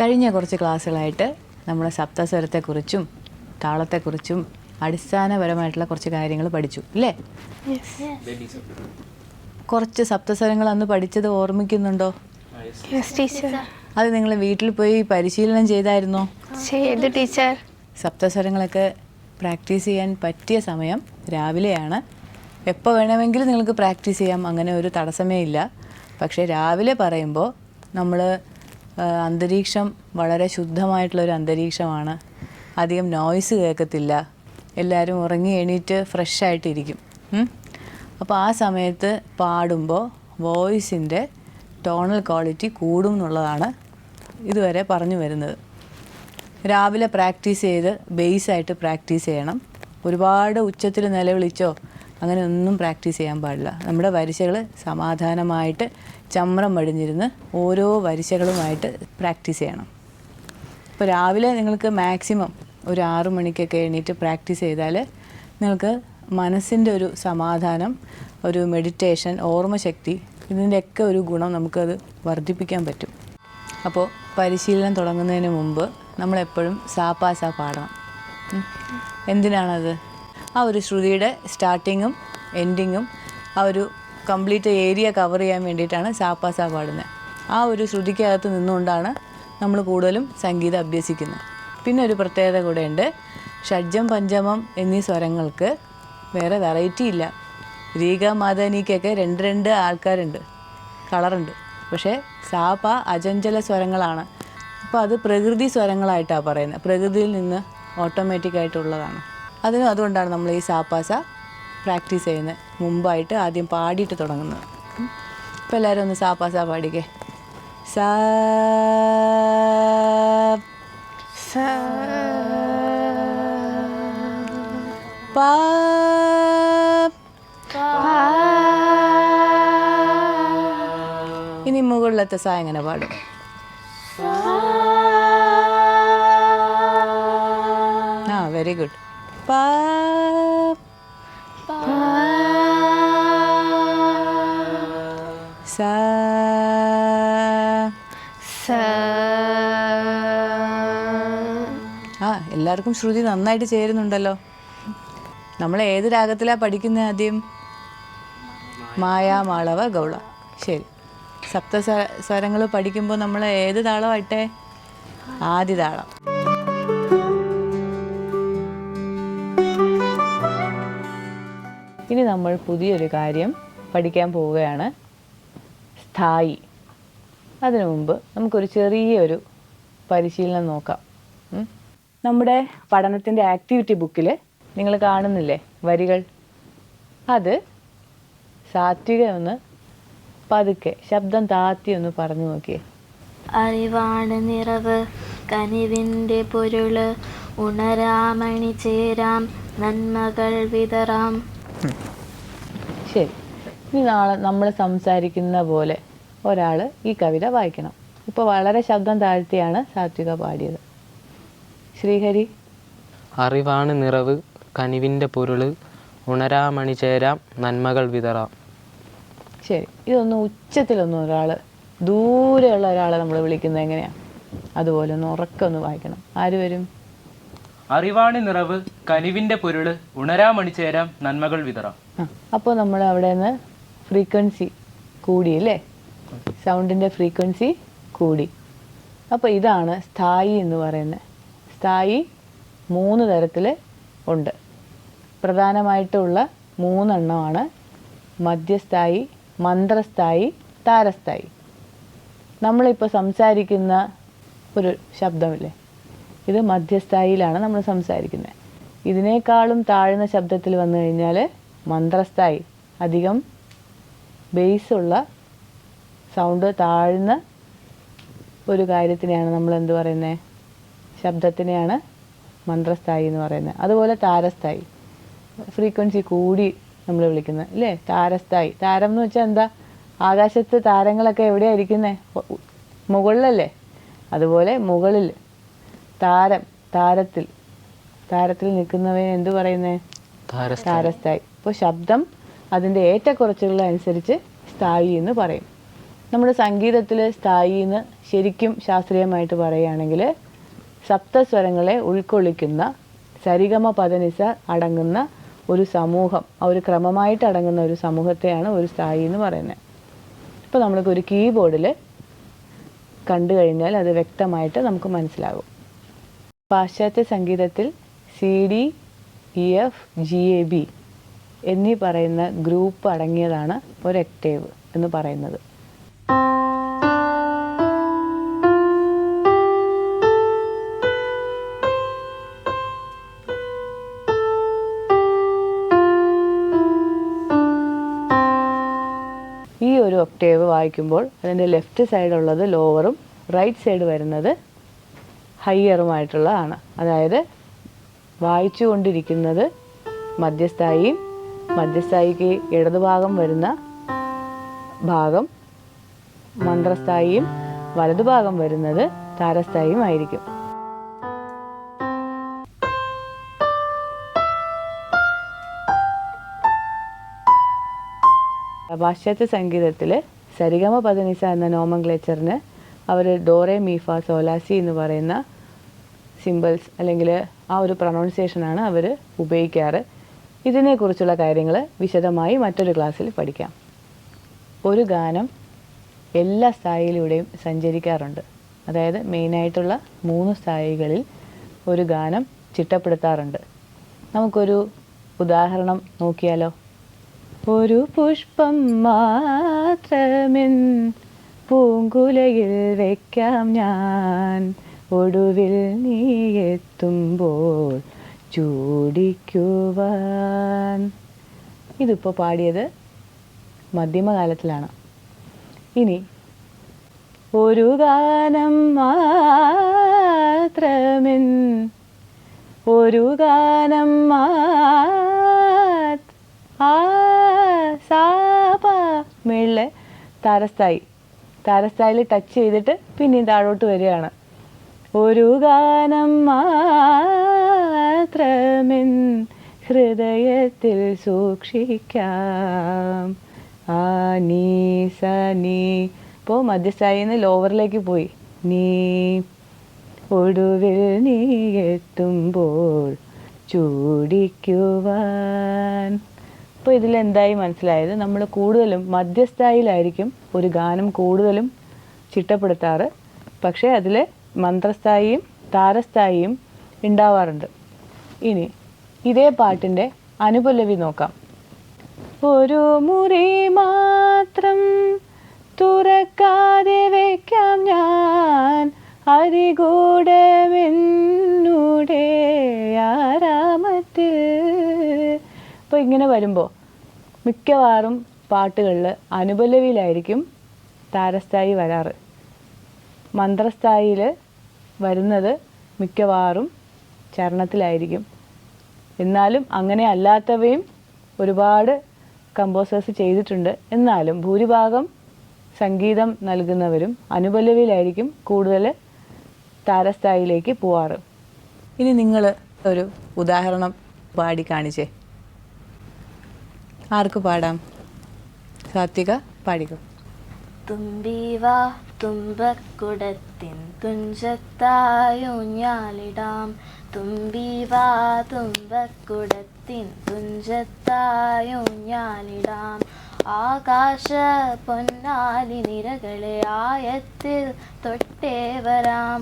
കഴിഞ്ഞ കുറച്ച് ക്ലാസ്സുകളായിട്ട് നമ്മൾ സപ്തസ്വരത്തെക്കുറിച്ചും താളത്തെക്കുറിച്ചും അടിസ്ഥാനപരമായിട്ടുള്ള കുറച്ച് കാര്യങ്ങൾ പഠിച്ചു അല്ലേ? കുറച്ച് സപ്തസ്വരങ്ങൾ അന്ന് പഠിച്ചത് ഓർമ്മിക്കുന്നുണ്ടോ? അത് നിങ്ങൾ വീട്ടിൽ പോയി പരിശീലനം ചെയ്തായിരുന്നോ? ചെയ്തു ടീച്ചർ. സപ്തസ്വരങ്ങളൊക്കെ പ്രാക്ടീസ് ചെയ്യാൻ പറ്റിയ സമയം രാവിലെയാണ്. എപ്പോൾ വേണമെങ്കിലും നിങ്ങൾക്ക് പ്രാക്ടീസ് ചെയ്യാം, അങ്ങനെ ഒരു തടസ്സമേ ഇല്ല. പക്ഷേ രാവിലെ പറയുമ്പോൾ നമ്മൾ അന്തരീക്ഷം വളരെ ശുദ്ധമായിട്ടുള്ളൊരു അന്തരീക്ഷമാണ്, അധികം നോയ്സ് കേൾക്കത്തില്ല, എല്ലാവരും ഉറങ്ങി എണീറ്റ് ഫ്രഷായിട്ടിരിക്കും. അപ്പോൾ ആ സമയത്ത് പാടുമ്പോൾ വോയിസിൻ്റെ ടോണൽ ക്വാളിറ്റി കൂടും എന്നുള്ളതാണ് ഇതുവരെ പറഞ്ഞു വരുന്നത്. രാവിലെ പ്രാക്ടീസ് ചെയ്ത് ബേസായിട്ട് പ്രാക്ടീസ് ചെയ്യണം. ഒരുപാട് ഉച്ചത്തിൽ നിലവിളിച്ചോ അങ്ങനെ ഒന്നും പ്രാക്ടീസ് ചെയ്യാൻ പാടില്ല. നമ്മുടെ വരിശകൾ സമാധാനമായിട്ട് ചമ്രം വടിഞ്ഞിരുന്ന് ഓരോ വരിശകളുമായിട്ട് പ്രാക്ടീസ് ചെയ്യണം. ഇപ്പോൾ രാവിലെ നിങ്ങൾക്ക് മാക്സിമം ഒരു 6 മണിക്കൊക്കെ എണീറ്റ് പ്രാക്ടീസ് ചെയ്താൽ നിങ്ങൾക്ക് മനസ്സിൻ്റെ ഒരു സമാധാനം, ഒരു മെഡിറ്റേഷൻ, ഓർമ്മശക്തി, ഇതിൻ്റെയൊക്കെ ഒരു ഗുണം നമുക്കത് വർദ്ധിപ്പിക്കാൻ പറ്റും. അപ്പോൾ പരിശീലനം തുടങ്ങുന്നതിന് മുമ്പ് നമ്മളെപ്പോഴും സാപ്പാസ പാടണം. എന്തിനാണത്? ആ ഒരു ശ്രുതിയുടെ സ്റ്റാർട്ടിങ്ങും എൻഡിങ്ങും ആ ഒരു കംപ്ലീറ്റ് ഏരിയ കവർ ചെയ്യാൻ വേണ്ടിയിട്ടാണ് സാപ്പാസ പാടുന്നത്. ആ ഒരു ശ്രുതിക്കകത്ത് നിന്നുകൊണ്ടാണ് നമ്മൾ കൂടുതലും സംഗീതം അഭ്യസിക്കുന്നത്. പിന്നെ ഒരു പ്രത്യേകത കൂടെയുണ്ട്, ഷഡ്ജം പഞ്ചമം എന്നീ സ്വരങ്ങൾക്ക് വേറെ വെറൈറ്റി ഇല്ല. രീഗ മാദനിക്കൊക്കെ 2 ആൾക്കാരുണ്ട്, കളറുണ്ട്. പക്ഷേ സാപ അചഞ്ചല സ്വരങ്ങളാണ്. അപ്പോൾ അത് പ്രകൃതി സ്വരങ്ങളായിട്ടാണ് പറയുന്നത്, പ്രകൃതിയിൽ നിന്ന് ഓട്ടോമാറ്റിക്കായിട്ടുള്ളതാണ്. അതുകൊണ്ടാണ് നമ്മൾ ഈ സാപ്പാസ പ്രാക്ടീസ് ചെയ്യുന്നത്, മുമ്പായിട്ട് ആദ്യം പാടിയിട്ട് തുടങ്ങുന്നത്. ഇപ്പോൾ എല്ലാവരും ഒന്ന് സാപ്പാസ പാടിക്കേ. സാ പാ ഇനി മുകളിലത്തെ സാ എങ്ങനെ പാടും? ആ, വെരി ഗുഡ്. പാ സാ ആ, എല്ലാവർക്കും ശ്രുതി നന്നായിട്ട് ചേരുന്നുണ്ടല്ലോ. നമ്മൾ ഏത് രാഗത്തിലാണ് പഠിക്കുന്നത് ആദ്യം? മായ, മാളവ, ഗൗള. ശരി. സപ്തസ്വരങ്ങൾ പഠിക്കുമ്പോൾ നമ്മൾ ഏത് താളമായിട്ടെ? ആദ്യ താളം. ഇനി നമ്മൾ പുതിയൊരു കാര്യം പഠിക്കാൻ പോവുകയാണ്, സ്ഥായി. അതിനു മുമ്പ് നമുക്കൊരു ചെറിയൊരു പരിശീലനം നോക്കാം. നമ്മുടെ പഠനത്തിൻ്റെ ആക്ടിവിറ്റി ബുക്കിൽ നിങ്ങൾ കാണുന്നില്ലേ വരികൾ? അത് സാത്വിക ഒന്ന് പതുക്കെ ശബ്ദം താത്തി ഒന്ന് പറഞ്ഞു നോക്കിയേ. അറിവാണ് നിറവ്, കനിവിൻ്റെ പൊരുള്, ഉണരാമണി ചേരാം, നന്മകൾ വിതറാം. ശരി. ഇനി നാളെ നമ്മൾ സംസാരിക്കുന്ന പോലെ ഒരാൾ ഈ കവിത വായിക്കണം. ഇപ്പോൾ വളരെ ശബ്ദം താഴ്ത്തിയാണ് സാത്വിക പാടിയത്. ശ്രീഹരി. അറിവാണ് നിറവ്, കനിവിൻ്റെ പൊരുള്, ഉണരാമണി ചേരാം, നന്മകൾ വിതറാം. ശരി. ഇതൊന്ന് ഉച്ചത്തിലൊന്നും ഒരാൾ, ദൂരെയുള്ള ഒരാളെ നമ്മൾ വിളിക്കുന്നത് എങ്ങനെയാണ്? അതുപോലെ ഒന്ന് ഉറക്കൊന്ന് വായിക്കണം. ആര് വരും? അറിവാണ് നിറവ്, കനിവിൻ്റെ പൊരുള്, ഉണരാമണി ചേരാം, നന്മകൾ വിതറാം. അപ്പോൾ നമ്മൾ അവിടെ നിന്ന് ഫ്രീക്വൻസി കൂടി അല്ലേ? സൗണ്ടിൻ്റെ ഫ്രീക്വൻസി കൂടി. അപ്പോൾ ഇതാണ് സ്ഥായി എന്ന് പറയുന്നത്. സ്ഥായി 3 തരത്തിൽ ഉണ്ട്. പ്രധാനമായിട്ടുള്ള 3 എണ്ണമാണ് മധ്യസ്ഥായി, മന്ത്രസ്ഥായി, താരസ്ഥായി. നമ്മളിപ്പോൾ സംസാരിക്കുന്ന ഒരു ശബ്ദമില്ലേ, ഇത് മധ്യസ്ഥായിലാണ് നമ്മൾ സംസാരിക്കുന്നത്. ഇതിനേക്കാളും താഴ്ന്ന ശബ്ദത്തിൽ വന്നു കഴിഞ്ഞാൽ മന്ത്രസ്ഥായി, അധികം ബേസുള്ള സൗണ്ട് താഴ്ന്ന ഒരു കാര്യത്തിനെയാണ് നമ്മൾ എന്ത് പറയുന്നത്? ശബ്ദത്തിനെയാണ് മന്ത്രസ്ഥായി എന്ന് പറയുന്നത്. അതുപോലെ താരസ്ഥായി, ഫ്രീക്വൻസി കൂടി നമ്മൾ വിളിക്കുന്നത് അല്ലേ? താരസ്ഥായി. താരം എന്ന് വെച്ചാൽ എന്താ? ആകാശത്ത് താരങ്ങളൊക്കെ എവിടെയാണ് ഇരിക്കുന്നത്? മുകളിലല്ലേ? അതുപോലെ മുകളിൽ താരത്തിൽ നിൽക്കുന്നവയെ എന്ത് പറയുന്നത്? താരസ്ഥായി. ഇപ്പോൾ ശബ്ദം അതിൻ്റെ ഏറ്റക്കുറച്ചുകൾ അനുസരിച്ച് സ്ഥായി എന്ന് പറയും. നമ്മുടെ സംഗീതത്തിൽ സ്ഥായി എന്ന് ശരിക്കും ശാസ്ത്രീയമായിട്ട് പറയുകയാണെങ്കിൽ സപ്തസ്വരങ്ങളെ ഉൾക്കൊള്ളിക്കുന്ന സരിഗമ പദനിസ അടങ്ങുന്ന ഒരു സമൂഹം, ഒരു ക്രമമായിട്ട് അടങ്ങുന്ന ഒരു സമൂഹത്തെയാണ് ഒരു സ്ഥായി എന്ന് പറയുന്നത്. ഇപ്പോൾ നമ്മൾക്ക് ഒരു കീബോർഡിൽ കണ്ടു കഴിഞ്ഞാൽ അത് വ്യക്തമായിട്ട് നമുക്ക് മനസ്സിലാകും. പാശ്ചാത്യ സംഗീതത്തിൽ CD, EF, GAB എന്നീ പറയുന്ന ഗ്രൂപ്പ് അടങ്ങിയതാണ് ഒരു ഒക്ടേവ് എന്ന് പറയുന്നത്. ഈ ഒരു ഒക്ടേവ് വായിക്കുമ്പോൾ അതിൻ്റെ ലെഫ്റ്റ് സൈഡുള്ളത് ലോവറും റൈറ്റ് സൈഡ് വരുന്നത് ഹയ്യറുമായിട്ടുള്ളതാണ്. അതായത് വായിച്ചു കൊണ്ടിരിക്കുന്നത് മധ്യസ്ഥായിയും മധ്യസ്ഥായിക്ക് ഇടതുഭാഗം വരുന്ന ഭാഗം മന്ത്രസ്ഥായിയും വലതുഭാഗം വരുന്നത് താരസ്ഥായിയും ആയിരിക്കും. പാശ്ചാത്യ സംഗീതത്തിൽ സരിഗമ പദനിസ എന്ന നോമൻക്ലേച്ചറിന് അവർ ഡോറെ മീഫ സോലാസി എന്ന് പറയുന്ന സിമ്പിൾസ് അല്ലെങ്കിൽ ആ ഒരു പ്രൊണൗൺസിയേഷനാണ് അവർ ഉപയോഗിക്കാറ്. ഇതിനെക്കുറിച്ചുള്ള കാര്യങ്ങൾ വിശദമായി മറ്റൊരു ക്ലാസ്സിൽ പഠിക്കാം. ഒരു ഗാനം എല്ലാ സ്ഥായിലൂടെയും സഞ്ചരിക്കാറുണ്ട്. അതായത് മെയിനായിട്ടുള്ള 3 സ്ഥായികളിൽ ഒരു ഗാനം ചിട്ടപ്പെടുത്താറുണ്ട്. നമുക്കൊരു ഉദാഹരണം നോക്കിയാലോ. ഒരു പുഷ്പം മാത്രമെൻ പൂങ്കുലയിൽ വയ്ക്കാം ഞാൻ, ഒടുവിൽ നീ എത്തുമ്പോൾ ചൂടിക്കുവാൻ. ഇതിപ്പോൾ പാടിയത് മധ്യമകാലത്തിലാണ്. ഇനി ഒരു ഗാനം മാത്രമെൻ ഒരു ഗാനം മേളിലെ താരസ്ഥായിൽ ടച്ച് ചെയ്തിട്ട് പിന്നെയും താഴോട്ട് വരികയാണ്. ഒരു ഗാനം മാത്രമെൻ ഹൃദയത്തിൽ സൂക്ഷിക്കാം. ആ നീ സ നീ. ഇപ്പോൾ മധ്യസ്ഥായിൽ നിന്ന് ലോവറിലേക്ക് പോയി. നീ ഒടുവിൽ നീ എത്തുമ്പോൾ ചൂടിക്കുവാൻ. അപ്പോൾ ഇതിലെന്തായി മനസ്സിലായത്? നമ്മൾ കൂടുതലും മധ്യസ്ഥായിലായിരിക്കും ഒരു ഗാനം കൂടുതലും ചിട്ടപ്പെടുത്താറ്. പക്ഷേ അതിൽ മന്ത്രസ്ഥായിയും താരസ്ഥായിയും ഉണ്ടാവാറുണ്ട്. ഇനി ഇതേ പാട്ടിൻ്റെ അനുപല്ലവി നോക്കാം. ഒരു മുറി മാത്രം തുറക്കാതെ വയ്ക്കാം ഞാൻ, അരികൂടമെന്നൂടെ ആരാമത്തിൽ. അപ്പോൾ ഇങ്ങനെ വരുമ്പോൾ മിക്കവാറും പാട്ടുകളിൽ അനുപല്ലവിയിലായിരിക്കും താരസ്ഥായി വരാറ്. മന്ത്രസ്ഥായിയിൽ വരുന്നത് മിക്കവാറും ചരണത്തിലായിരിക്കും. എന്നാലും അങ്ങനെ അല്ലാത്തവയും ഒരുപാട് കമ്പോസേഴ്സ് ചെയ്തിട്ടുണ്ട്. എന്നാലും ഭൂരിഭാഗം സംഗീതം നൽകുന്നവരും അനുപല്ലവിയിലായിരിക്കും കൂടുതൽ താരസ്ഥായിലേക്ക് പോവാറ്. ഇനി നിങ്ങൾ ഒരു ഉദാഹരണം പാടി കാണിച്ചേ. ആർക്ക് പാടാം? സാത്വിക പാടിക്കോ. തുമ്പീവാ തുമ്പക്കുടത്തിൻ തുഞ്ചത്തായൂഞ്ഞാലിടാം, തുമ്പീവാ തുമ്പക്കുടത്തിൻ തുഞ്ചത്തായൂഞ്ഞാലിടാം. ആകാശ പൊന്നാലി നിരകളെ ആയത്തിൽ തൊട്ടേ വരാം,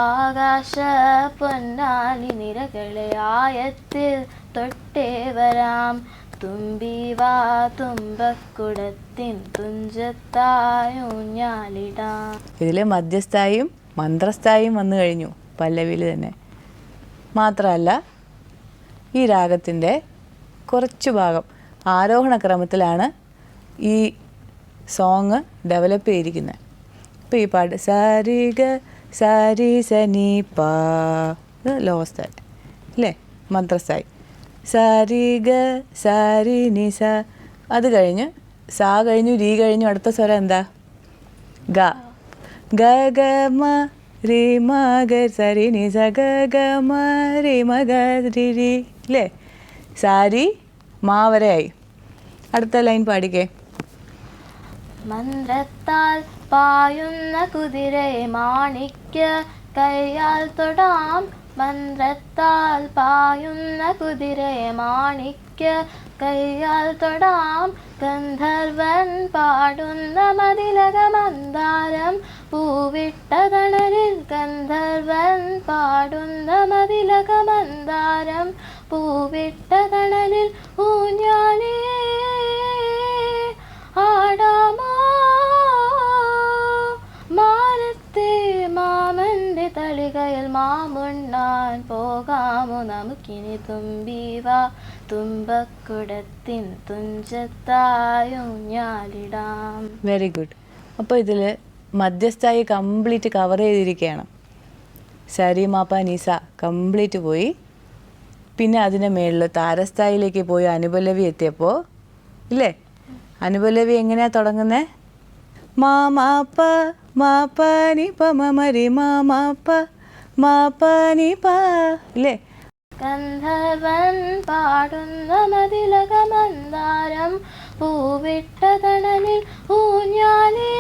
ആകാശ പൊന്നാലി നിരകളെ ആയത്തിൽ തൊട്ടേ വരാം. തുമ്പീവാ തുമ്പക്കുടത്തിൻ തുഞ്ചത്തായൂഞ്ഞാലിടാം. ഇതിൽ മധ്യസ്ഥായും മന്ത്രസ്ഥായും വന്നു കഴിഞ്ഞു പല്ലവിയിൽ തന്നെ. മാത്രമല്ല ഈ രാഗത്തിൻ്റെ കുറച്ച് ഭാഗം ആരോഹണ ക്രമത്തിലാണ് ഈ സോങ് ഡെവലപ്പ് ചെയ്തിരിക്കുന്നത്. ഇപ്പോൾ ഈ പാട്ട് സാരിഗ സാരി സനി പാ ലോവസ്ഥായി അല്ലേ, മന്ത്രസ്ഥായി. സാരിഗ സാരി നി സ, അത് കഴിഞ്ഞ് സാ കഴിഞ്ഞു രീ കഴിഞ്ഞു അടുത്ത സ്വരം എന്താ? ഗ. ഗ ഗ മ രി മ ഗ സരി നി സ ഗ ഗ മ രി മ ഗ രി രി അല്ലേ. സാരി മാ വരെയായി. അടുത്ത ലൈൻ പാടിക്കേ. മന്ത്രത്താൽ പായുന്ന കുതിരയെ മാണിക്യ കൈയാൽ തൊടാം. മന്ത്രത്താൽ പായുന്ന കുതിരയെ മാണിക്യ കൈയാൽ തൊടാം. ഗന്ധർവൻ പാടുന്ന മതിലക മന്ദാരം പൂവിട്ട തണലിൽ. ഗന്ധർവൻ പാടുന്ന മതിലക മന്ദാരം പൂവിട്ട തണലിൽ. ഊഞ്ഞാലേ ആടാമോ മാനത്തെ മാമന്റെ തളികയിൽ മാമുണ്ണാൻ പോകാമോ നമുക്കിനി. തുമ്പീവാ തുമ്പക്കുടത്തിൻ തുഞ്ചത്തായൂഞ്ഞാലിടാം. Very good. അപ്പോൾ ഇതിൽ മധ്യസ്ഥായി കംപ്ലീറ്റ് കവർ ചെയ്തിരിക്കുകയാണ്. സരിമാപ്പ നിസ കംപ്ലീറ്റ് പോയി. പിന്നെ അതിന് മേളിൽ താരസ്ഥായിലേക്ക് പോയി അനുപല്ലവി എത്തിയപ്പോൾ ഇല്ലേ, അനുപല്ലവി എങ്ങനെയാണ് തുടങ്ങുന്നത്? മാമാപ്പ മാപ്പ നി പ മരി മാമാപ്പ മാപ്പ നി പ ഇല്ലേ. ഗന്ധർവൻ പാടുന്ന മതിലക മന്ദാരം പൂവിട്ട തണലിൽ. ഊഞ്ഞാലേ.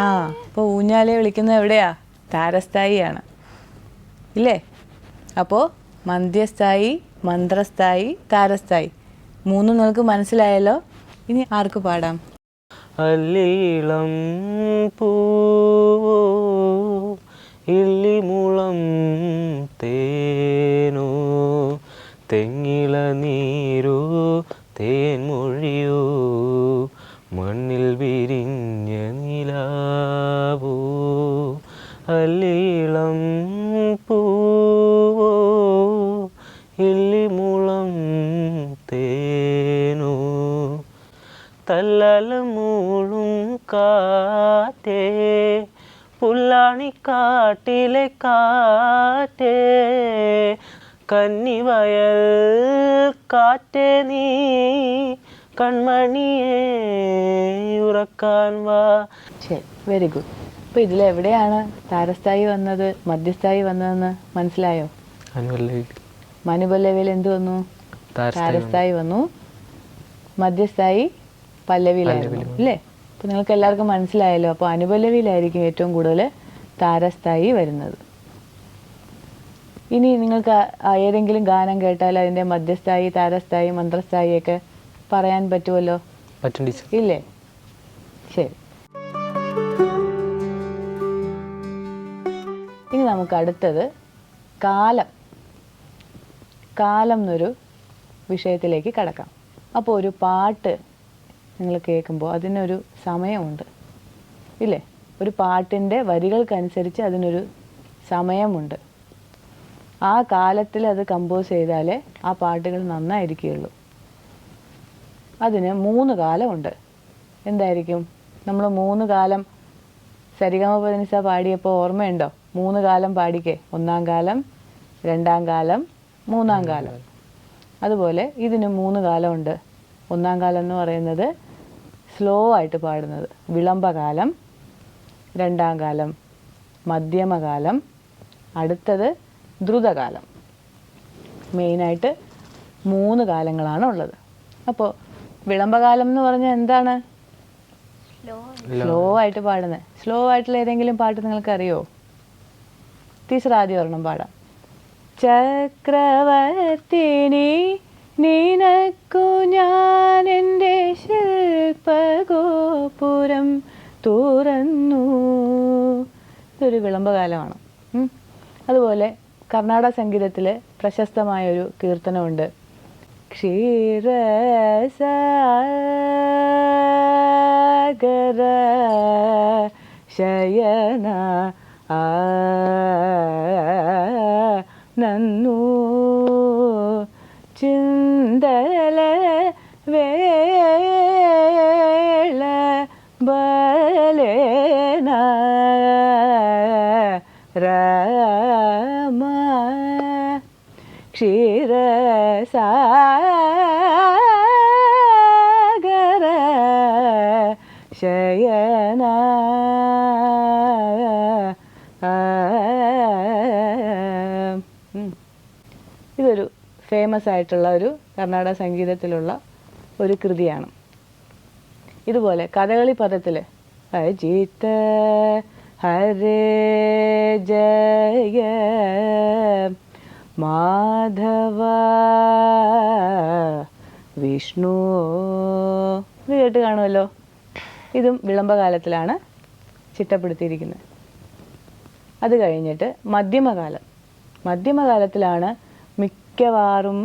ആ, അപ്പോൾ ഊഞ്ഞാലെ വിളിക്കുന്നത് എവിടെയാ? താരസ്ഥായിയാണ് ഇല്ലേ. അപ്പോൾ മന്ധ്യസ്ഥായി, മന്ത്രസ്ഥായി, താരസ്ഥായി മൂന്നും നിങ്ങൾക്ക് മനസ്സിലായല്ലോ. ഇനി ആർക്ക് പാടാം? അല്ലീളം പൂവോ ഇള്ളിമുളം തേനോ തെങ്ങിള നീരോ തേൻമൊഴിയോ മണ്ണിൽ വിരിഞ്ഞ നിലാവോ. അല്ലീളം പൂവോ ഇള്ളിമുളം തേനോ തല്ലലമൂളും കാറ്റേ പുല്ലാണിക്കാട്ടിലെ കാറ്റേ കന്നിവയൽ കാറ്റേ നീ കൺമണിയെ ഉറക്കാൻ വാ. ശരി, വെരി ഗുഡ്. അപ്പോൾ ഇതിലെവിടെയാണ് താരസ്ഥായി വന്നത്, മധ്യസ്ഥായി വന്നതെന്ന് മനസ്സിലായോ? മനുപല്ലവിയിൽ എന്ത് വന്നു? താരസ്ഥായി വന്നു. മധ്യസ്ഥായി പല്ലവിയിലായിരുന്നു അല്ലേ. അപ്പോൾ നിങ്ങൾക്ക് എല്ലാവർക്കും മനസ്സിലായല്ലോ. അപ്പോൾ അനുപല്ലവിയിലായിരിക്കും ഏറ്റവും കൂടുതൽ താരസ്ഥായി വരുന്നത്. ഇനി നിങ്ങൾക്ക് ഏതെങ്കിലും ഗാനം കേട്ടാൽ അതിൻ്റെ മധ്യസ്ഥായി, താരസ്ഥായി, മന്ത്രസ്ഥായി ഒക്കെ പറയാൻ പറ്റുമല്ലോ? ഇല്ലേ? ശരി. ഇനി നമുക്ക് അടുത്തത് കാലം എന്നൊരു വിഷയത്തിലേക്ക് കടക്കാം. അപ്പോൾ ഒരു പാട്ട് നിങ്ങൾ കേൾക്കുമ്പോൾ അതിനൊരു സമയമുണ്ട് ഇല്ലേ. ഒരു പാട്ടിൻ്റെ വരികൾക്കനുസരിച്ച് അതിനൊരു സമയമുണ്ട്. ആ കാലത്തിൽ അത് കമ്പോസ് ചെയ്താലേ ആ പാട്ടുകൾ നന്നായിരിക്കുകയുള്ളൂ. അതിന് 3 കാലമുണ്ട്. എന്തായിരിക്കും? നമ്മൾ 3 കാലം സരിഗമപദനിസ പാടിയപ്പോൾ ഓർമ്മയുണ്ടോ? 3 കാലം പാടിക്കേ. 1-ാം കാലം, 2-ാം കാലം, 3-ാം കാലം. അതുപോലെ ഇതിന് 3 കാലമുണ്ട്. 1-ാം കാലം എന്ന് പറയുന്നത് സ്ലോ ആയിട്ട് പാടുന്നത്, വിളംബകാലം. 2-ാം കാലം മധ്യമകാലം. അടുത്തത് ദ്രുതകാലം. മെയിനായിട്ട് 3 കാലങ്ങളാണ് ഉള്ളത്. അപ്പോൾ വിളംബകാലം എന്ന് പറഞ്ഞാൽ എന്താണ്? സ്ലോ ആയിട്ട് പാടുന്നത്. സ്ലോ ആയിട്ടുള്ള ഏതെങ്കിലും പാട്ട് നിങ്ങൾക്ക് അറിയോ? ടീച്ചർ ആദ്യം ഒരെണ്ണം പാടാം. ചക്രവർത്തിനി നിനക്കു ഞാൻ എൻ്റെ ശില്പഗോപുരം തുറന്നു. ഇതൊരു വിളംബകാലമാണ്. അതുപോലെ കർണാടക സംഗീതത്തിൽ പ്രശസ്തമായൊരു കീർത്തനമുണ്ട്. ക്ഷീരസാഗര ശയന നന്നു ചിന്തല വേള ബലേന രാമ ക്ഷീരസാഗര ശയന. ഇതൊരു ഫേമസ് ആയിട്ടുള്ള ഒരു കർണാടക സംഗീതത്തിലുള്ള ഒരു കൃതിയാണ്. ഇതുപോലെ കഥകളി പദത്തിൽ അജിത ഹരേ ജയ മാധവ വിഷ്ണു ഇത് കേട്ട് കാണുമല്ലോ. ഇതും വിളംബകാലത്തിലാണ് ചിട്ടപ്പെടുത്തിയിരിക്കുന്നത്. അത് കഴിഞ്ഞിട്ട് മധ്യമകാലത്തിലാണ് മിക്കവാറും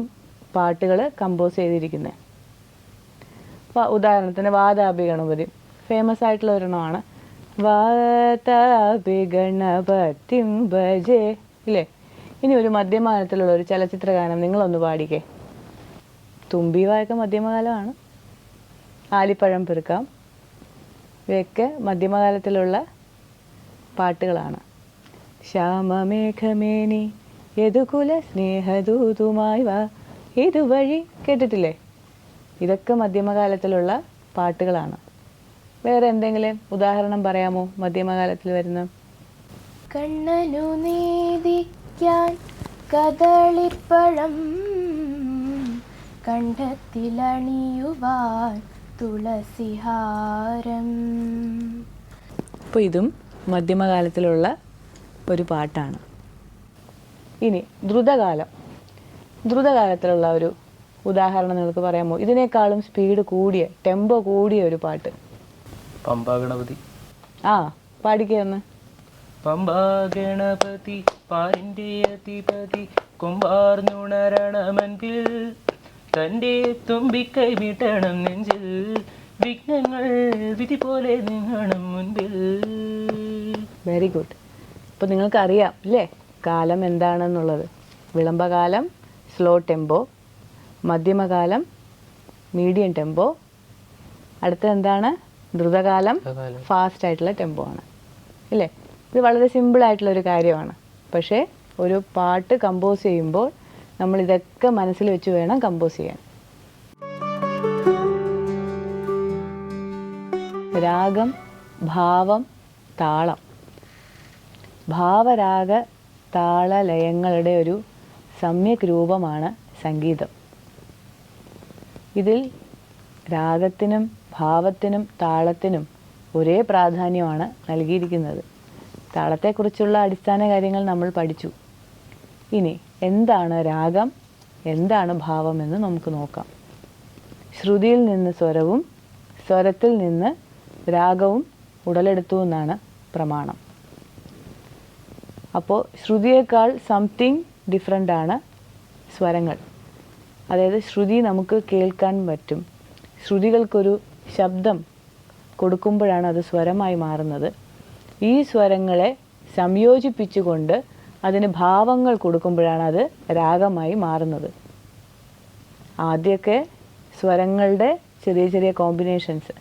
പാട്ടുകൾ കമ്പോസ് ചെയ്തിരിക്കുന്നത്. ഉദാഹരണത്തിന് വാതാപി ഗണപതി ഫേമസ് ആയിട്ടുള്ള ഒരെണ്ണമാണ്. വാതാപി ഗണപതിം ഭജേ ഇല്ലേ? ഇനി ഒരു മധ്യമകാലത്തിലുള്ള ഒരു ചലച്ചിത്ര ഗാനം നിങ്ങളൊന്ന് പാടിക്കേ. തുമ്പീവായൊക്കെ മധ്യമകാലമാണ്. ആലിപ്പഴം പെറുക്കാം, ഇവയൊക്കെ മധ്യമകാലത്തിലുള്ള പാട്ടുകളാണ്. ശ്യാമമേഘമേനി യദുകുല സ്നേഹദൂതുമായി വാ ഇതുവഴി കേട്ടിട്ടില്ലേ? ഇതൊക്കെ മധ്യമകാലത്തിലുള്ള പാട്ടുകളാണ്. വേറെ എന്തെങ്കിലും ഉദാഹരണം പറയാമോ മധ്യമകാലത്തിൽ വരുന്ന? കണ്ണനു നീതിക്കാൻ കദളിപ്പഴം കണ്ഠത്തിലണിയുവാൻ തുളസിഹാരം. അപ്പോൾ ഇതും മധ്യമകാലത്തിലുള്ള ഒരു പാട്ടാണ്. ഇനി ദ്രുതകാലത്തിലുള്ള ഒരു ഉദാഹരണം നിങ്ങൾക്ക് പറയാമോ? ഇതിനേക്കാളും സ്പീഡ് കൂടിയ ടെമ്പോ കൂടിയ ഒരു പാട്ട്. പമ്പാ ഗണപതി. പാടിക്കൊന്ന്. പമ്പാ ഗണപതി പാരിൻ്റെ അധിപതി കൊമ്പാർന്നുണരണമൻപിൽ തൻ്റെ തുമ്പിക്കൈ വീട്ടണം നെഞ്ചിൽ വിഘ്നങ്ങൾ വിധി പോലെ നീങ്ങണം മുൻപിൽ. Very good. അപ്പോൾ നിങ്ങൾക്കറിയാം അല്ലേ കാലം എന്താണെന്നുള്ളത്? വിളംബകാലം സ്ലോ ടെമ്പോ, മധ്യമകാലം മീഡിയം ടെമ്പോ, അടുത്തത് എന്താണ്? ദ്രുതകാലം ഫാസ്റ്റ് ആയിട്ടുള്ള ടെമ്പോ ആണ് ഇല്ലേ? ഇത് വളരെ സിമ്പിളായിട്ടുള്ളൊരു കാര്യമാണ്. പക്ഷേ ഒരു പാട്ട് കമ്പോസ് ചെയ്യുമ്പോൾ നമ്മൾ ഇതൊക്കെ മനസ്സിൽ വെച്ച് വേണം കമ്പോസ് ചെയ്യാൻ. രാഗം, ഭാവം, താളം. ഭാവരാഗ താളലയങ്ങളുടെ ഒരു സമ്യക് രൂപമാണ് സംഗീതം. ഇതിൽ രാഗത്തിനും ഭാവത്തിനും താളത്തിനും ഒരേ പ്രാധാന്യമാണ് നൽകിയിരിക്കുന്നത്. താളത്തെക്കുറിച്ചുള്ള അടിസ്ഥാന കാര്യങ്ങൾ നമ്മൾ പഠിച്ചു. ഇനി എന്താണ് രാഗം, എന്താണ് ഭാവം എന്ന് നമുക്ക് നോക്കാം. ശ്രുതിയിൽ നിന്ന് സ്വരവും സ്വരത്തിൽ നിന്ന് രാഗവും ഉടലെടുത്തു എന്നാണ് പ്രമാണം. അപ്പോൾ ശ്രുതിയേക്കാൾ സംതിങ് ഡിഫറെൻ്റ് ആണ് സ്വരങ്ങൾ. അതായത് ശ്രുതി നമുക്ക് കേൾക്കാൻ പറ്റും. ശ്രുതികൾക്കൊരു ശബ്ദം കൊടുക്കുമ്പോഴാണ് അത് സ്വരമായി മാറുന്നത്. ഈ സ്വരങ്ങളെ സംയോജിപ്പിച്ചുകൊണ്ട് അതിന് ഭാവങ്ങൾ കൊടുക്കുമ്പോഴാണ് അത് രാഗമായി മാറുന്നത്. ആദ്യമൊക്കെ സ്വരങ്ങളുടെ ചെറിയ ചെറിയ കോമ്പിനേഷൻസ്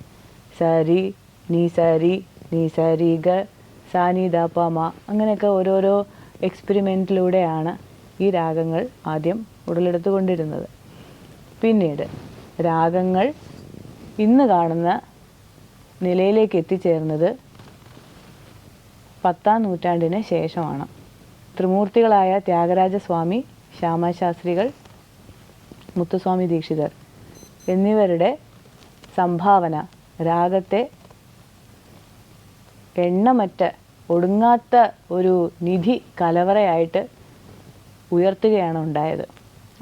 സരി നീ സരി നീ സരി ഗ സാനി ദ പ മ അങ്ങനെയൊക്കെ ഓരോരോ എക്സ്പെരിമെൻറ്റിലൂടെയാണ് ഈ രാഗങ്ങൾ ആദ്യം ഉടലെടുത്തുകൊണ്ടിരുന്നത്. പിന്നീട് രാഗങ്ങൾ ഇന്ന് കാണുന്ന നിലയിലേക്ക് എത്തിച്ചേർന്നത് 10ാം നൂറ്റാണ്ടിന് ശേഷമാണ്. ത്രിമൂർത്തികളായ ത്യാഗരാജസ്വാമി, ശ്യാമശാസ്ത്രികൾ, മുത്തുസ്വാമി ദീക്ഷിതർ എന്നിവരുടെ സംഭാവന രാഗത്തെ എണ്ണമറ്റ ഒടുങ്ങാത്ത ഒരു നിധി കലവറയായിട്ട് ഉയർത്തുകയാണ് ഉണ്ടായത്.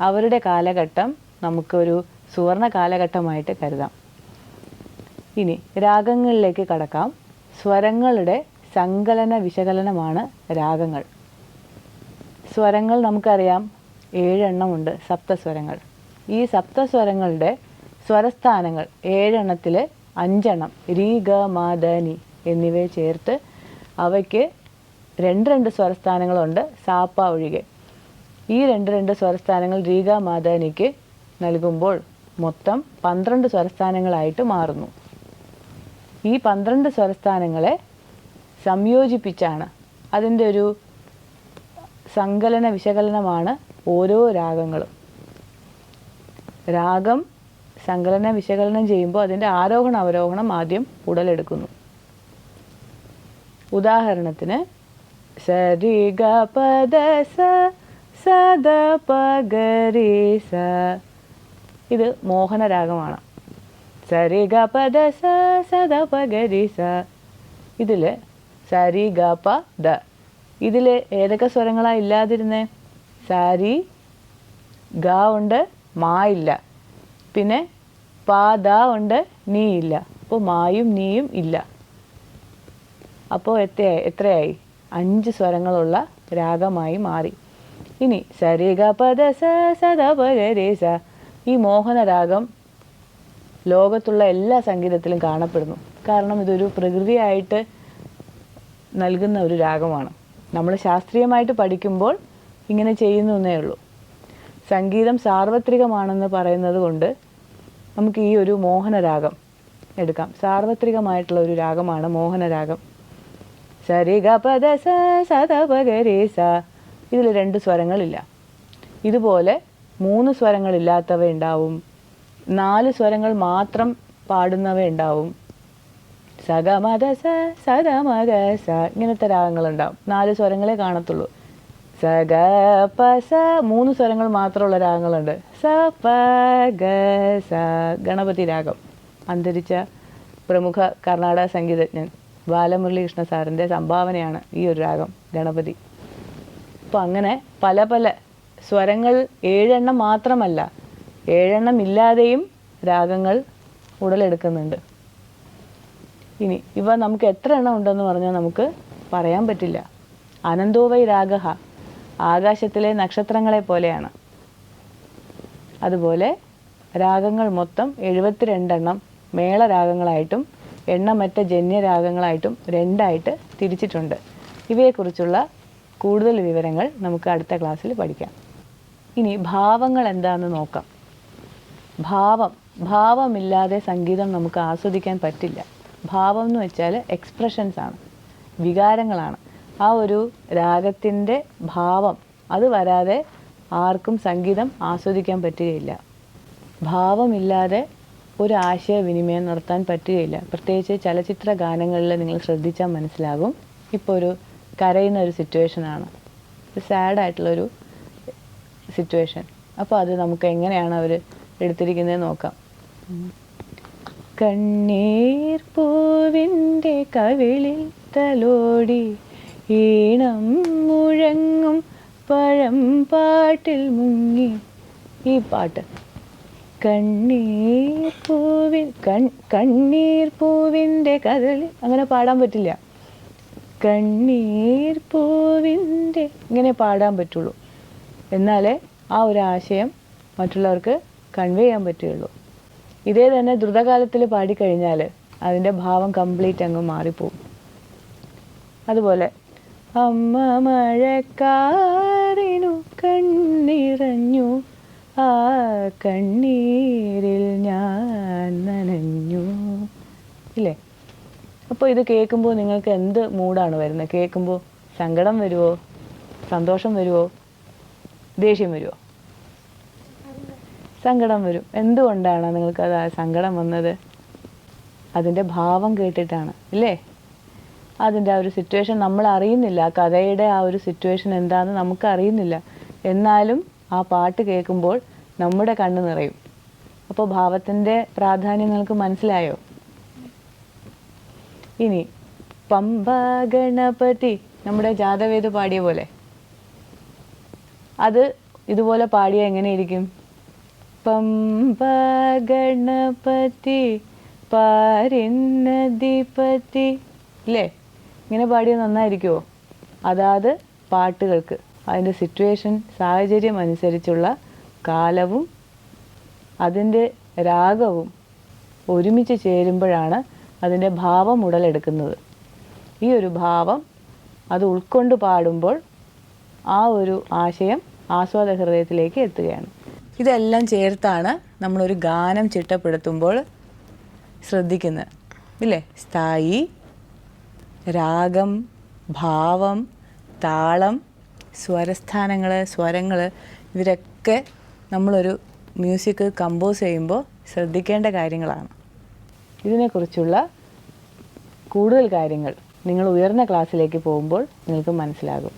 അവരുടെ കാലഘട്ടം നമുക്കൊരു സുവർണ കാലഘട്ടമായിട്ട് കരുതാം. ഇനി രാഗങ്ങളിലേക്ക് കടക്കാം. സ്വരങ്ങളുടെ സങ്കലന വിശകലനമാണ് രാഗങ്ങൾ. സ്വരങ്ങൾ നമുക്കറിയാം 7 എണ്ണമുണ്ട്, സപ്തസ്വരങ്ങൾ. ഈ സപ്തസ്വരങ്ങളുടെ സ്വരസ്ഥാനങ്ങൾ 7 എണ്ണത്തിൽ 5 എണ്ണം രീ ഗ മ ദ നി എന്നിവയെ ചേർത്ത് അവയ്ക്ക് 2 സ്വരസ്ഥാനങ്ങളുണ്ട് സാപ്പ ഒഴികെ. ഈ 2 സ്വരസ്ഥാനങ്ങൾ രീ ഗ മ ദ നിക്ക് നൽകുമ്പോൾ മൊത്തം 12 സ്വരസ്ഥാനങ്ങളായിട്ട് മാറുന്നു. ഈ 12 സ്വരസ്ഥാനങ്ങളെ സംയോജിപ്പിച്ചാണ്, അതിൻ്റെ ഒരു സങ്കലന വിശകലനമാണ് ഓരോ രാഗങ്ങളും. രാഗം സങ്കലന വിശകലനം ചെയ്യുമ്പോൾ അതിൻ്റെ ആരോഹണ അവരോഹണം ആദ്യം ഉടലെടുക്കുന്നു. ഉദാഹരണത്തിന് സരി ഗ പദ സ സദ പ ഗ രി സ. ഇത് മോഹനരാഗമാണ്. സരി ഗ പ ദ സ സ ദ പ ഗ രി സ. ഇതിൽ സരി ഗ പ ദ. ഇതിൽ ഏതൊക്കെ സ്വരങ്ങളാണ് ഇല്ലാതിരുന്നേ? സാരി, ഗ ഉണ്ട്, മാ ഇല്ല. പിന്നെ പ ദ ഉണ്ട്, നീ ഇല്ല. അപ്പോൾ മായും നീയും ഇല്ല. അപ്പോൾ എത്രയായി? 5 സ്വരങ്ങളുള്ള രാഗമായി മാറി. ഇനി സരി ഗ പ ദ സ സ ദ പ ഗ രി സ. ഈ മോഹനരാഗം ലോകത്തുള്ള എല്ലാ സംഗീതത്തിലും കാണപ്പെടുന്നു. കാരണം ഇതൊരു പ്രകൃതിയായിട്ട് നൽകുന്ന ഒരു രാഗമാണ്. നമ്മൾ ശാസ്ത്രീയമായിട്ട് പഠിക്കുമ്പോൾ ഇങ്ങനെ ചെയ്യുന്നു എന്നേ ഉള്ളൂ. സംഗീതം സാർവത്രികമാണെന്ന് പറയുന്നത് കൊണ്ട് നമുക്ക് ഈ ഒരു മോഹനരാഗം എടുക്കാം. സാർവത്രികമായിട്ടുള്ള ഒരു രാഗമാണ് മോഹനരാഗം. സരി ഗ പ ദ സ സ ദ പ ഗ രി സ. ഇതിൽ 2 സ്വരങ്ങളില്ല. ഇതുപോലെ 3 സ്വരങ്ങളില്ലാത്തവ ഉണ്ടാവും, 4 സ്വരങ്ങൾ മാത്രം പാടുന്നവ ഉണ്ടാവും. സ ഗ മ ദ സ സ ദ മ ഗ സ. ഇങ്ങനത്തെ രാഗങ്ങളുണ്ടാവും. 4 സ്വരങ്ങളെ കാണത്തുള്ളൂ. സ ഗ പ സ 3 സ്വരങ്ങൾ മാത്രമുള്ള രാഗങ്ങളുണ്ട്. സ പ ഗ സ. ഗണപതി രാഗം. അന്തരിച്ച പ്രമുഖ കർണാടക സംഗീതജ്ഞൻ ബാലമുരളീകൃഷ്ണ സാറിൻ്റെ സംഭാവനയാണ് ഈ ഒരു രാഗം ഗണപതി. അപ്പോൾ അങ്ങനെ പല പല സ്വരങ്ങൾ 7 എണ്ണം മാത്രമല്ല, 7 എണ്ണം ഇല്ലാതെയും രാഗങ്ങൾ ഉടലെടുക്കുന്നുണ്ട്. ഇനി ഇവ നമുക്ക് എത്ര എണ്ണം ഉണ്ടെന്ന് പറഞ്ഞാൽ നമുക്ക് പറയാൻ പറ്റില്ല. അനന്തോവൈ രാഗഹ, ആകാശത്തിലെ നക്ഷത്രങ്ങളെ പോലെയാണ്. അതുപോലെ രാഗങ്ങൾ മൊത്തം 72 എണ്ണം മേളരാഗങ്ങളായിട്ടും എണ്ണമറ്റ ജന്യരാഗങ്ങളായിട്ടും 2ആയിട്ട് തിരിച്ചിട്ടുണ്ട്. ഇവയെക്കുറിച്ചുള്ള കൂടുതൽ വിവരങ്ങൾ നമുക്ക് അടുത്ത ക്ലാസ്സിൽ പഠിക്കാം. ഇനി ഭാവങ്ങൾ എന്താണെന്ന് നോക്കാം. ഭാവമില്ലാതെ സംഗീതം നമുക്ക് ആസ്വദിക്കാൻ പറ്റില്ല. ഭാവം എന്ന് വെച്ചാൽ എക്സ്പ്രഷൻസ് ആണ്, വികാരങ്ങളാണ്. ആ ഒരു രാഗത്തിൻ്റെ ഭാവം അത് വരാതെ ആർക്കും സംഗീതം ആസ്വദിക്കാൻ പറ്റുകയില്ല. ഭാവമില്ലാതെ ഒരു ആശയവിനിമയം നടത്താൻ പറ്റുകയില്ല. പ്രത്യേകിച്ച് ചലച്ചിത്ര ഗാനങ്ങളിൽ നിങ്ങൾ ശ്രദ്ധിച്ചാൽ മനസ്സിലാകും. ഇപ്പോൾ ഒരു കരയുന്ന ഒരു സിറ്റുവേഷനാണ്, ഒരു സാഡായിട്ടുള്ളൊരു സിറ്റുവേഷൻ. അപ്പോൾ അത് നമുക്ക് എങ്ങനെയാണ് അവർ എടുത്തിരിക്കുന്നത് നോക്കാം. കണ്ണീർ പൂവിൻ്റെ കവിളിൽ തലോടി ഈണം മുഴങ്ങും പഴം പാട്ടിൽ മുങ്ങി. ഈ പാട്ട് കണ്ണീർ പൂവിൻ്റെ കവിളിൽ അങ്ങനെ പാടാൻ പറ്റില്ല. കണ്ണീർ പൂവിൻ്റെ ഇങ്ങനെ പാടാൻ പറ്റുള്ളൂ. എന്നാലേ ആ ഒരു ആശയം മറ്റുള്ളവർക്ക് കൺവേ ചെയ്യാൻ പറ്റുകയുള്ളൂ. ഇതേ തന്നെ ദ്രുതകാലത്തിൽ പാടിക്കഴിഞ്ഞാൽ അതിൻ്റെ ഭാവം കംപ്ലീറ്റ് അങ്ങ് മാറിപ്പോവും. അതുപോലെ അമ്മ മഴക്കാറിനു കണ്ണിറഞ്ഞു, ആ കണ്ണീരിൽ ഞാൻ നനഞ്ഞു, ഇല്ലേ? അപ്പോൾ ഇത് കേൾക്കുമ്പോൾ നിങ്ങൾക്ക് എന്ത് മൂഡാണ് വരുന്നത്? കേൾക്കുമ്പോൾ സങ്കടം വരുമോ, സന്തോഷം വരുമോ, ദേഷ്യം വരുമോ? സങ്കടം വരും. എന്തുകൊണ്ടാണ് നിങ്ങൾക്കത് ആ സങ്കടം വന്നത്? അതിൻ്റെ ഭാവം കേട്ടിട്ടാണ്, ഇല്ലേ? അതിൻ്റെ ആ ഒരു സിറ്റുവേഷൻ നമ്മൾ അറിയുന്നില്ല. ആ കഥയുടെ ആ ഒരു സിറ്റുവേഷൻ എന്താണെന്ന് നമുക്ക് അറിയുന്നില്ല. എന്നാലും ആ പാട്ട് കേൾക്കുമ്പോൾ നമ്മുടെ കണ്ണ് നിറയും. അപ്പോൾ ഭാവത്തിൻ്റെ പ്രാധാന്യം നിങ്ങൾക്ക് മനസ്സിലായോ? ഇനി പമ്പ ഗണപതി, നമ്മുടെ ജാതവേദ് പാടിയ പോലെ അത് ഇതുപോലെ പാടിയ എങ്ങനെയിരിക്കും? പമ്പ ഗണപതി പാരിന്നധിപതി, ഇല്ലേ? ഇങ്ങനെ പാടിയ നന്നായിരിക്കുമോ? അതാത് പാട്ടുകൾക്ക് അതിൻ്റെ സിറ്റുവേഷൻ സാഹചര്യം അനുസരിച്ചുള്ള കാലവും അതിൻ്റെ രാഗവും ഒരുമിച്ച് ചേരുമ്പോഴാണ് അതിൻ്റെ ഭാവം ഉടലെടുക്കുന്നത്. ഈ ഒരു ഭാവം അത് ഉൾക്കൊണ്ട് പാടുമ്പോൾ ആ ഒരു ആശയം ആസ്വാദക ഹൃദയത്തിലേക്ക് എത്തുകയാണ്. ഇതെല്ലാം ചേർത്താണ് നമ്മളൊരു ഗാനം ചിട്ടപ്പെടുത്തുമ്പോൾ ശ്രദ്ധിക്കുന്നത്, ഇല്ലേ? സ്ഥായി, രാഗം, ഭാവം, താളം, സ്വരസ്ഥാനങ്ങൾ, സ്വരങ്ങൾ, ഇവരൊക്കെ നമ്മളൊരു മ്യൂസിക് കമ്പോസ് ചെയ്യുമ്പോൾ ശ്രദ്ധിക്കേണ്ട കാര്യങ്ങളാണ്. ഇതിനെക്കുറിച്ചുള്ള കൂടുതൽ കാര്യങ്ങൾ നിങ്ങൾ ഉയർന്ന ക്ലാസ്സിലേക്ക് പോകുമ്പോൾ നിങ്ങൾക്ക് മനസ്സിലാകും.